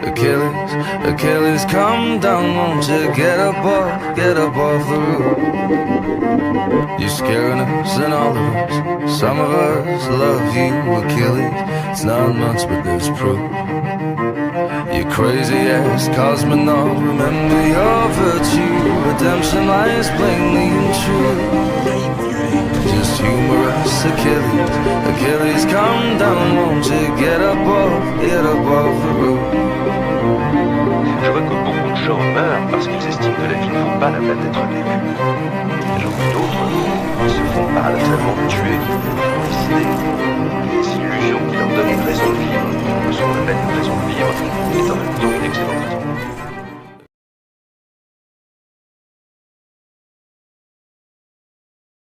Achilles, Achilles, come down, won't you get up off the roof? You're scaring us and all of us. Some of us love you, Achilles. It's not much, but there's proof. You crazy ass cosmonaut, remember your virtue. Redemption lies plainly and true. Just humorous, Achilles, Achilles, come down, won't you get up off the roof? Je vois que beaucoup de gens meurent parce qu'ils estiment que la vie ne vaut pas la peine d'être vécue. J'en vois d'autres se font paradoxalement tuer pour décider que les illusions qui leur donnent une raison de vivre ne sont pas la peine d'une raison de vivre est en même temps une excellente raison.